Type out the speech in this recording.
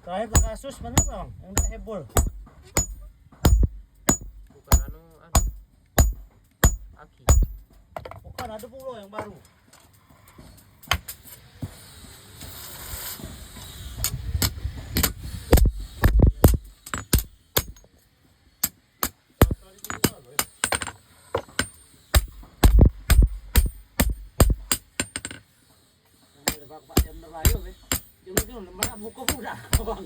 Terakhir ke kasus mana bang? Yang udah heboh. Bukan aki. Bukan, ada pula yang baru. Pak jam berlayu, jam itu mana buka udah, bang.